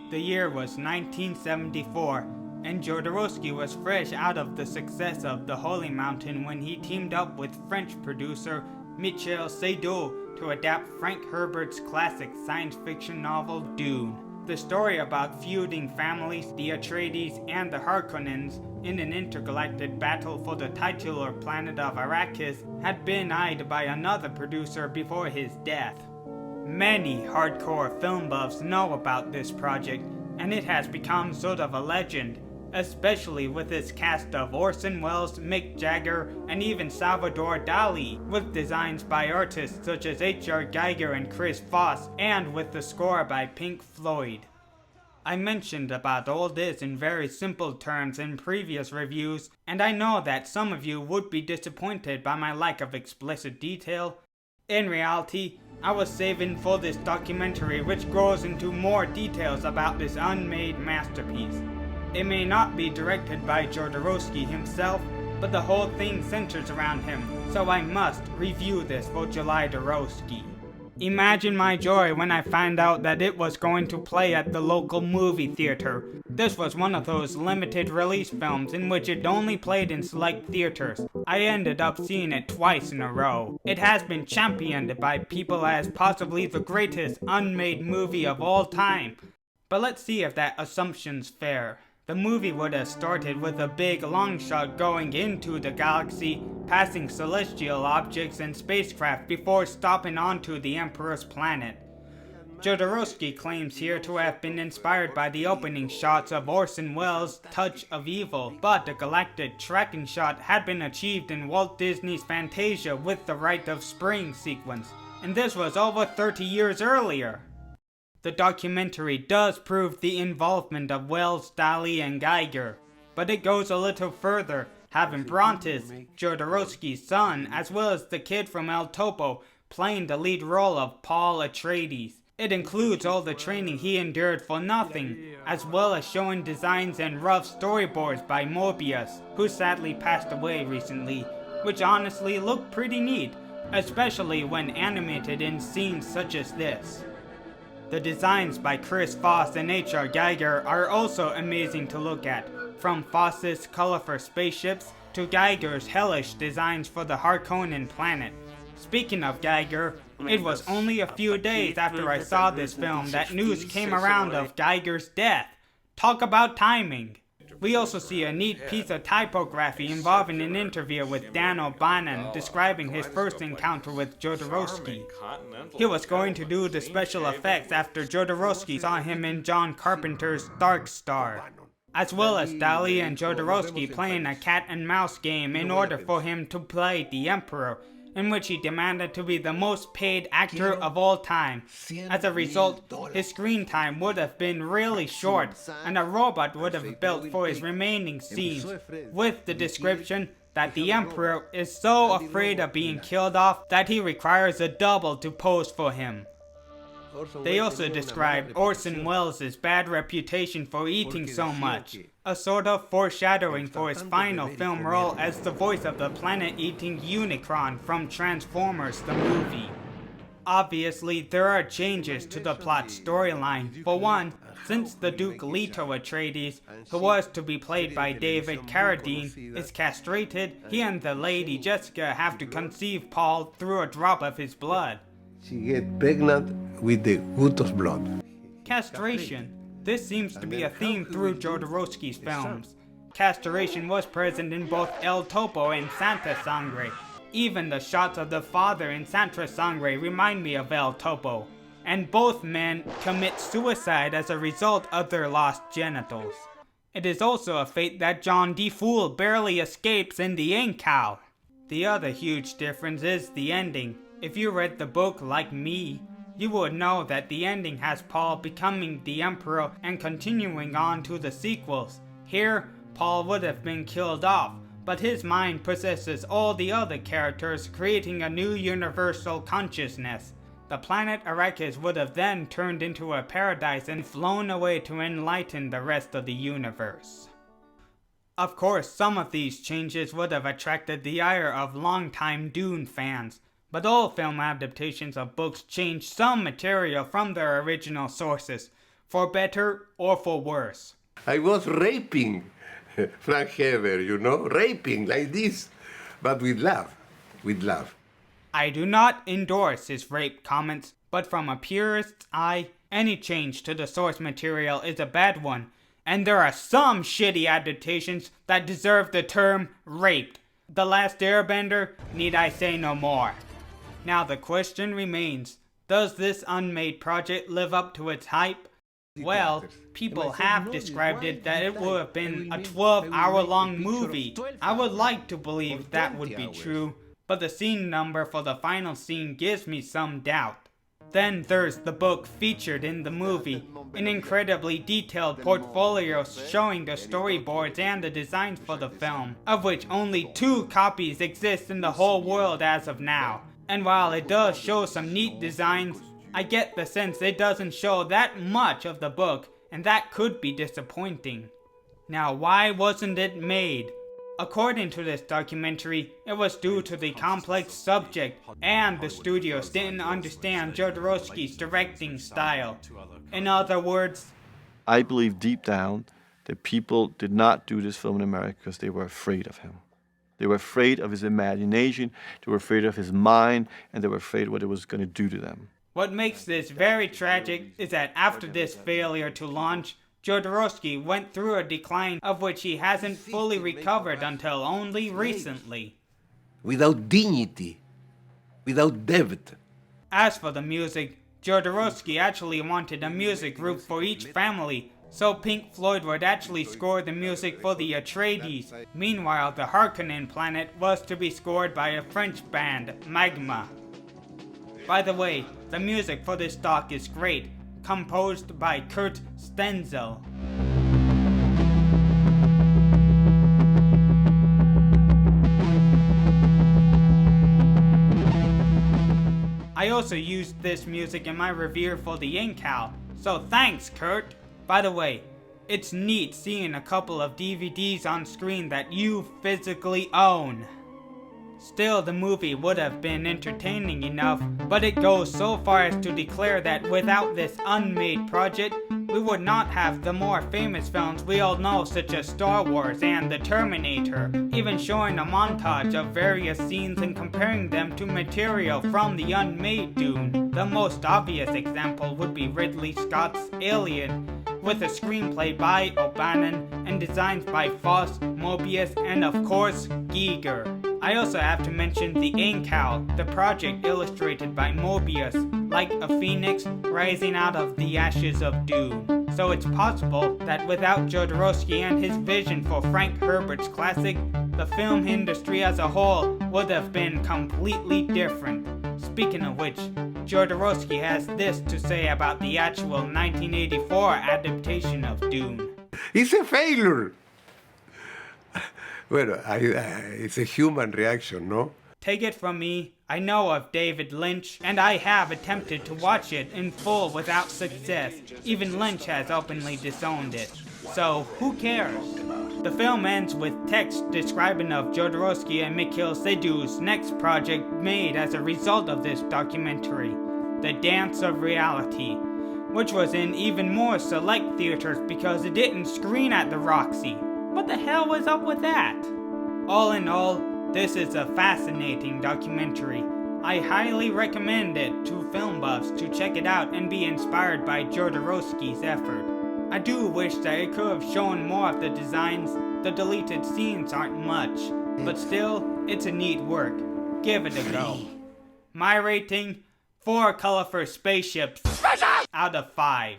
The year was 1974, and Jodorowsky was fresh out of the success of The Holy Mountain when he teamed up with French producer Michel Seydoux to adapt Frank Herbert's classic science fiction novel Dune. The story about feuding families, the Atreides and the Harkonnens, in an intergalactic battle for the titular planet of Arrakis had been eyed by another producer before his death. Many hardcore film buffs know about this project, and it has become sort of a legend, especially with its cast of Orson Welles, Mick Jagger, and even Salvador Dali, with designs by artists such as H.R. Geiger and Chris Foss, and with the score by Pink Floyd. I mentioned about all this in very simple terms in previous reviews, and I know that some of you would be disappointed by my lack of explicit detail. In reality, I was saving for this documentary which goes into more details about this unmade masterpiece. It may not be directed by Jodorowsky himself, but the whole thing centers around him, so I must review this for July-Dorowsky. Imagine my joy when I found out that it was going to play at the local movie theater. This was one of those limited release films in which it only played in select theaters. I ended up seeing it twice in a row. It has been championed by people as possibly the greatest unmade movie of all time. But let's see if that assumption's fair. The movie would have started with a big long shot going into the galaxy, passing celestial objects and spacecraft before stopping onto the Emperor's planet. Jodorowsky claims here to have been inspired by the opening shots of Orson Welles' Touch of Evil, but the galactic tracking shot had been achieved in Walt Disney's Fantasia with the Rite of Spring sequence, and this was over 30 years earlier. The documentary does prove the involvement of Welles, Dali, and Geiger, but it goes a little further, having Brontes, Jodorowsky's son, as well as the kid from El Topo, playing the lead role of Paul Atreides. It includes all the training he endured for nothing, as well as showing designs and rough storyboards by Mobius, who sadly passed away recently, which honestly look pretty neat, especially when animated in scenes such as this. The designs by Chris Foss and H.R. Geiger are also amazing to look at, from Foss's colorful spaceships to Geiger's hellish designs for the Harkonnen planet. Speaking of Geiger, it was only a few days after I saw this film that news came around of Geiger's death. Talk about timing! We also see a neat piece of typography involving an interview with Dan O'Bannon describing his first encounter with Jodorowsky. He was going to do the special effects after Jodorowsky saw him in John Carpenter's Dark Star, as well as Dali and Jodorowsky playing a cat and mouse game in order for him to play the Emperor, in which he demanded to be the most paid actor of all time. As a result, his screen time would have been really short, and a robot would have built for his remaining scenes, with the description that the Emperor is so afraid of being killed off that he requires a double to pose for him. They also described Orson Welles' bad reputation for eating so much, a sort of foreshadowing for his final film role as the voice of the planet-eating Unicron from Transformers the movie. Obviously, there are changes to the plot storyline. For one, since the Duke Leto Atreides, who was to be played by David Carradine, is castrated, he and the lady Jessica have to conceive Paul through a drop of his blood. She get pregnant with the Guto's blood. Castration. This seems to be a theme through Jodorowsky's films. Castration was present in both El Topo and Santa Sangre. Even the shots of the father in Santa Sangre remind me of El Topo. And both men commit suicide as a result of their lost genitals. It is also a fate that John D. Fool barely escapes in the Incal. The other huge difference is the ending. If you read the book like me, you would know that the ending has Paul becoming the Emperor and continuing on to the sequels. Here, Paul would have been killed off, but his mind possesses all the other characters, creating a new universal consciousness. The planet Arrakis would have then turned into a paradise and flown away to enlighten the rest of the universe. Of course, some of these changes would have attracted the ire of longtime Dune fans, but all film adaptations of books change some material from their original sources, for better or for worse. I was raping Frank Herbert, you know, raping like this, but with love, with love. I do not endorse his rape comments, but from a purist's eye, any change to the source material is a bad one, and there are some shitty adaptations that deserve the term raped. The Last Airbender, need I say no more. Now the question remains, does this unmade project live up to its hype? Well, people have described it that it would have been a 12-hour-long movie. I would like to believe that would be true, but the scene number for the final scene gives me some doubt. Then there's the book featured in the movie, an incredibly detailed portfolio showing the storyboards and the designs for the film, of which only 2 copies exist in the whole world as of now. And while it does show some neat designs, I get the sense it doesn't show that much of the book, and that could be disappointing. Now, why wasn't it made? According to this documentary, it was due to the complex subject, and the studios didn't understand Jodorowsky's directing style. In other words, I believe deep down that people did not do this film in America because they were afraid of him. They were afraid of his imagination, they were afraid of his mind, and they were afraid of what it was going to do to them. What makes this very tragic is that after this failure to launch, Jodorowsky went through a decline of which he hasn't fully recovered until only recently. Without dignity, without depth. As for the music, Jodorowsky actually wanted a music group for each family, so Pink Floyd would actually score the music for the Atreides. Meanwhile, the Harkonnen planet was to be scored by a French band, Magma. By the way, the music for this doc is great, composed by Kurt Stenzel. I also used this music in my review for the Incal, so thanks, Kurt! By the way, it's neat seeing a couple of DVDs on screen that you physically own. Still, the movie would have been entertaining enough, but it goes so far as to declare that without this unmade project, we would not have the more famous films we all know such as Star Wars and The Terminator, even showing a montage of various scenes and comparing them to material from the unmade Dune. The most obvious example would be Ridley Scott's Alien, with a screenplay by O'Bannon and designs by Foss, Mobius, and of course, Giger. I also have to mention the Incal, the project illustrated by Mobius, like a phoenix rising out of the ashes of Dune. So it's possible that without Jodorowsky and his vision for Frank Herbert's classic, the film industry as a whole would have been completely different. Speaking of which, Jodorowsky has this to say about the actual 1984 adaptation of Dune. It's a failure. Well, it's a human reaction, no? Take it from me, I know of David Lynch, and I have attempted to watch it in full without success. Even Lynch has openly disowned it. So, who cares? The film ends with text describing of Jodorowsky and Mikhail Seydoux's next project made as a result of this documentary, The Dance of Reality, which was in even more select theaters because it didn't screen at the Roxy. What the hell was up with that? All in all, this is a fascinating documentary. I highly recommend it to film buffs to check it out and be inspired by Jodorowsky's effort. I do wish that it could have shown more of the designs. The deleted scenes aren't much, but still, it's a neat work. Give it a go. My rating, 4 colorful spaceships out of 5.